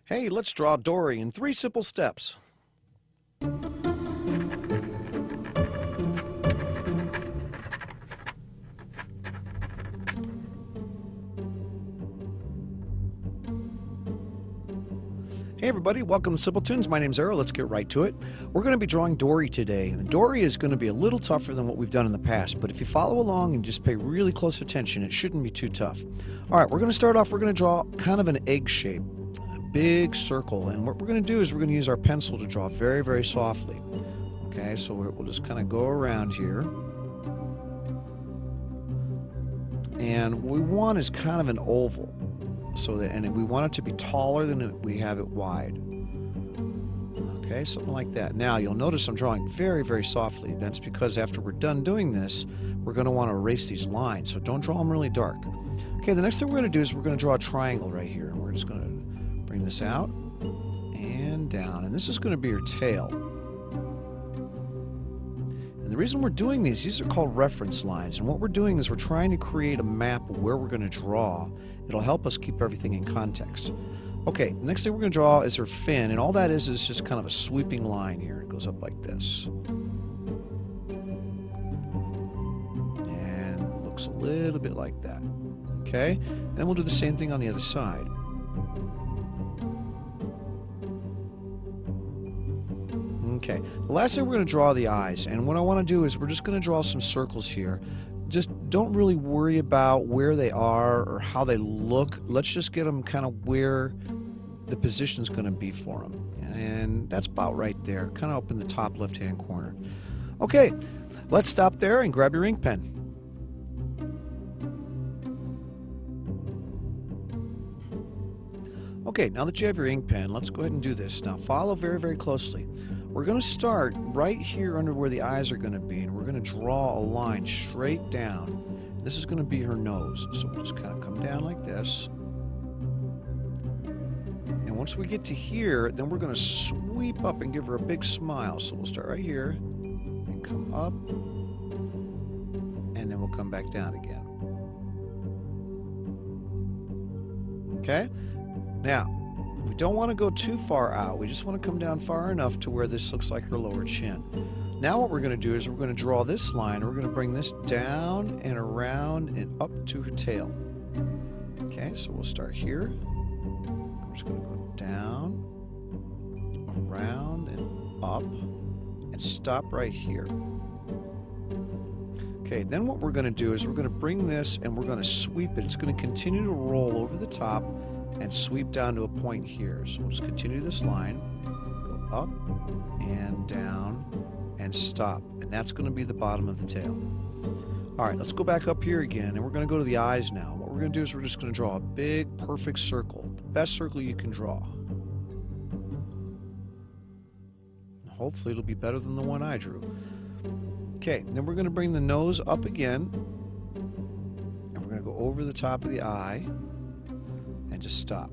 Hey, let's draw Dory in 3 simple steps. Hey everybody, welcome to Simpletoons. My name's Arrow. Let's get right to it. We're going to be drawing Dory today. And Dory is going to be a little tougher than what we've done in the past, but if you follow along and just pay really close attention, it shouldn't be too tough. Alright, we're going to start off, we're going to draw kind of an egg shape, a big circle, and what we're going to do is we're going to use our pencil to draw very, very softly. Okay, so we'll just kind of go around here. And what we want is kind of an oval. And we want it to be taller than we have it wide. Okay, something like that. Now you'll notice I'm drawing very, very softly. That's because after we're done doing this, we're going to want to erase these lines, so don't draw them really dark. Okay, the next thing we're going to do is we're going to draw a triangle right here. And we're just going to bring this out and down. And this is going to be your tail. And the reason we're doing these are called reference lines. And what we're doing is we're trying to create a map of where we're going to draw. It'll help us keep everything in context. Okay, next thing we're going to draw is her fin, and all that is just kind of a sweeping line here. It goes up like this. And it looks a little bit like that. Okay, and then we'll do the same thing on the other side. Okay, the last thing we're going to draw are the eyes, and what I want to do is we're just going to draw some circles here. Just don't really worry about where they are or how they look. Let's just get them kind of where the position's going to be for them. And that's about right there, kind of up in the top left-hand corner. Okay, let's stop there and grab your ink pen. Okay, now that you have your ink pen, let's go ahead and do this. Now follow very, very closely. We're going to start right here under where the eyes are going to be, and we're going to draw a line straight down. This is going to be her nose, so we'll just kind of come down like this. And once we get to here, then we're going to sweep up and give her a big smile. So we'll start right here and come up, and then we'll come back down again. Okay? Now, we don't want to go too far out. We just want to come down far enough to where this looks like her lower chin. Now what we're going to do is we're going to draw this line, and we're going to bring this down and around and up to her tail. Okay, so we'll start here. We're just going to go down, around, and up, and stop right here. Okay, then what we're going to do is we're going to bring this and we're going to sweep it. It's going to continue to roll over the top and sweep down to a point here. So we'll just continue this line, go up and down and stop, and that's going to be the bottom of the tail. Alright, let's go back up here again, and we're going to go to the eyes now. What we're going to do is we're just going to draw a big perfect circle, the best circle you can draw. Hopefully it'll be better than the one I drew. Okay, then we're going to bring the nose up again, and we're going to go over the top of the eye and just stop.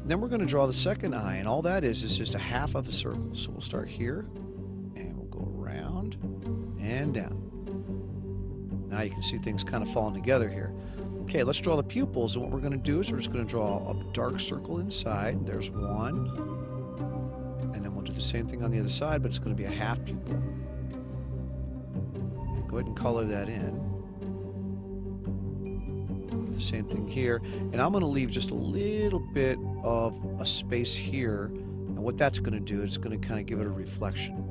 Then we're going to draw the second eye, and all that is just a half of a circle. So we'll start here, and we'll go around and down. Now you can see things kind of falling together here. Okay, let's draw the pupils, and what we're going to do is we're just going to draw a dark circle inside. There's one, and then we'll do the same thing on the other side, but it's going to be a half pupil. And go ahead and color that in. The same thing here, and I'm going to leave just a little bit of a space here, and what that's going to do is going to kind of give it a reflection,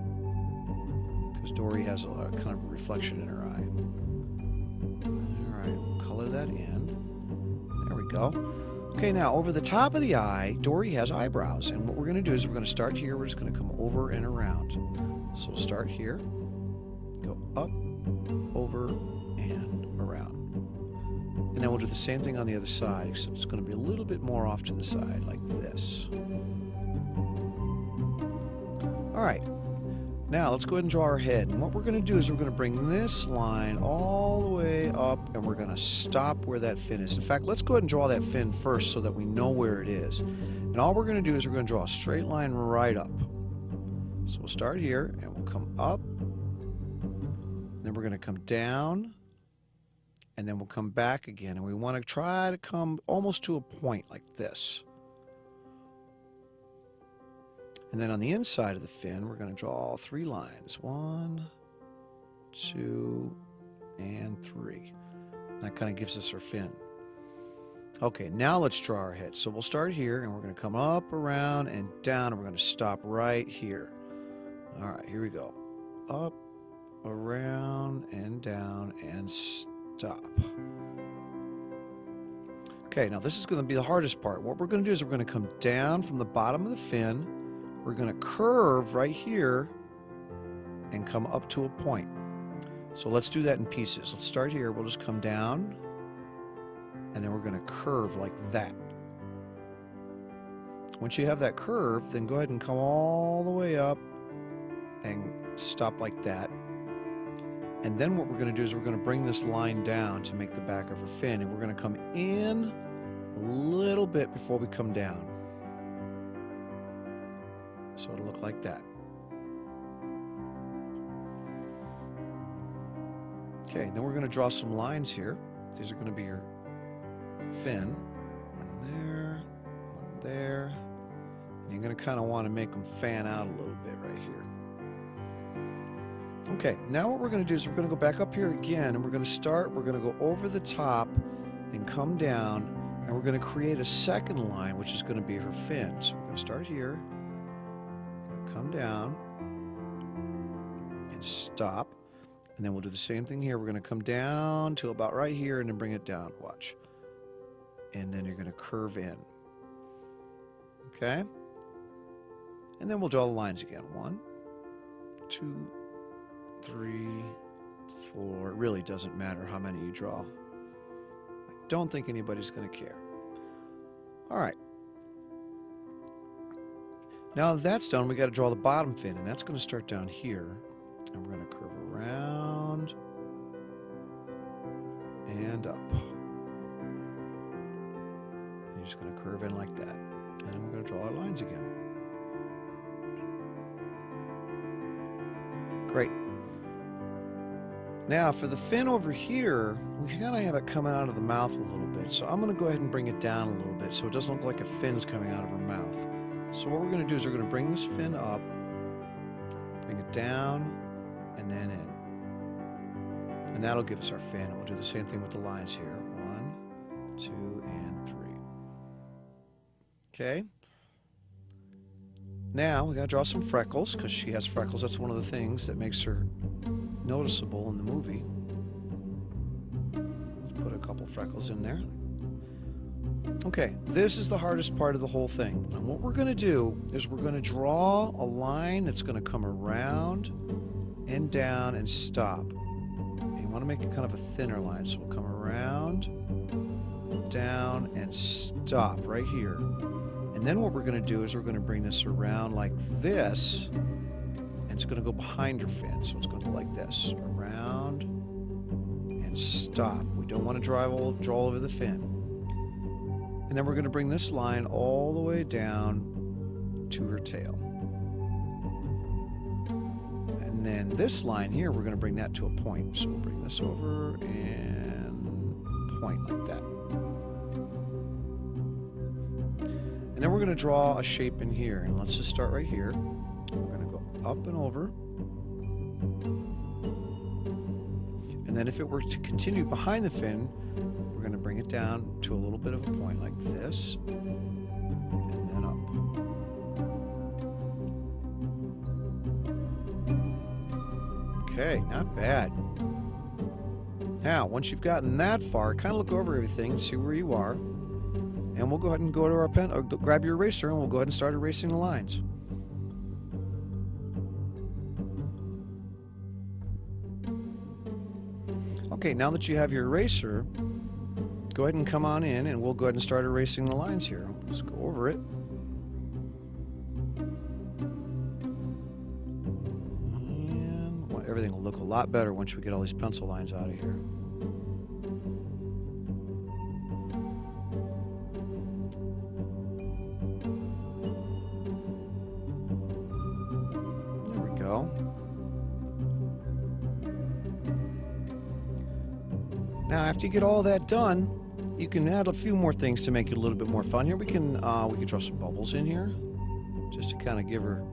because Dory has a kind of a reflection in her eye. Alright, we'll color that in. There we go. Okay, now over the top of the eye, Dory has eyebrows, and what we're going to do is we're going to start here, we're just going to come over and around. So we'll start here, go up, over, and around. And then we'll do the same thing on the other side, except it's going to be a little bit more off to the side, like this. Alright, now let's go ahead and draw our head. And what we're going to do is we're going to bring this line all the way up, and we're going to stop where that fin is. In fact, let's go ahead and draw that fin first so that we know where it is. And all we're going to do is we're going to draw a straight line right up. So we'll start here, and we'll come up. Then we're going to come down. And then we'll come back again, and we want to try to come almost to a point like this. And then on the inside of the fin, we're going to draw 3 lines. 1, 2, and 3. That kind of gives us our fin. Okay, now let's draw our head. So we'll start here, and we're going to come up, around, and down, and we're going to stop right here. All right, here we go. Up, around, and down, and stop. Okay, now this is going to be the hardest part. What we're going to do is we're going to come down from the bottom of the fin. We're going to curve right here and come up to a point. So let's do that in pieces. Let's start here. We'll just come down, and then we're going to curve like that. Once you have that curve, then go ahead and come all the way up and stop like that. And then what we're going to do is we're going to bring this line down to make the back of her fin, and we're going to come in a little bit before we come down. So it'll look like that. Okay, then we're going to draw some lines here. These are going to be your fin. One there. And you're going to kind of want to make them fan out a little bit right here. Okay, now what we're going to do is we're going to go back up here again, and we're going to go over the top and come down, and we're going to create a second line, which is going to be her fin. So we're going to start here, we're going to come down, and stop, and then we'll do the same thing here. We're going to come down to about right here, and then bring it down, watch. And then you're going to curve in. Okay? And then we'll draw the lines again. 1, 2, 3, 4. It really doesn't matter how many you draw. I don't think anybody's going to care. All right. Now that that's done, we got to draw the bottom fin, and that's going to start down here, and we're going to curve around and up. And you're just going to curve in like that, and then we're going to draw our lines again. Great. Now for the fin over here, we kind of have it coming out of the mouth a little bit. So I'm going to go ahead and bring it down a little bit so it doesn't look like a fin's coming out of her mouth. So what we're going to do is we're going to bring this fin up, bring it down, and then in. And that'll give us our fin. And we'll do the same thing with the lines here. 1, 2, and 3. Okay. Now we got to draw some freckles because she has freckles. That's one of the things that makes her noticeable in the movie. Let's put a couple freckles in there. Okay, this is the hardest part of the whole thing. And what we're going to do is we're going to draw a line that's going to come around and down and stop. And you want to make it kind of a thinner line. So we'll come around, down, and stop right here. And then what we're going to do is we're going to bring this around like this, and it's going to go behind her fin. So it's going to go like this, around and stop. We don't want to draw over the fin. And then we're going to bring this line all the way down to her tail. And then this line here, we're going to bring that to a point. So we'll bring this over and point like that. And then we're going to draw a shape in here. And let's just start right here. We're going to go up and over. And then if it were to continue behind the fin, we're going to bring it down to a little bit of a point like this. And then up. Okay, not bad. Now, once you've gotten that far, kind of look over everything and see where you are. And we'll go ahead and go to our pen, or grab your eraser, and we'll go ahead and start erasing the lines. Okay, now that you have your eraser, go ahead and come on in, and we'll go ahead and start erasing the lines here. Let's go over it. And everything will look a lot better once we get all these pencil lines out of here. Now, after you get all that done, you can add a few more things to make it a little bit more fun. Here we can draw some bubbles in here. just to kind of give her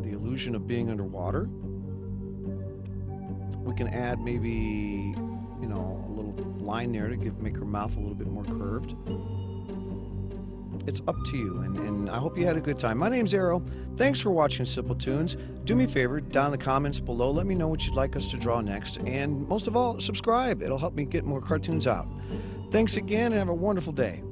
the illusion of being underwater. We can add maybe, you know, a little line there to make her mouth a little bit more curved. It's up to you, and I hope you had a good time. My name's Arrow. Thanks for watching Simpletoons. Do me a favor, down in the comments below, let me know what you'd like us to draw next, and most of all, subscribe. It'll help me get more cartoons out. Thanks again, and have a wonderful day.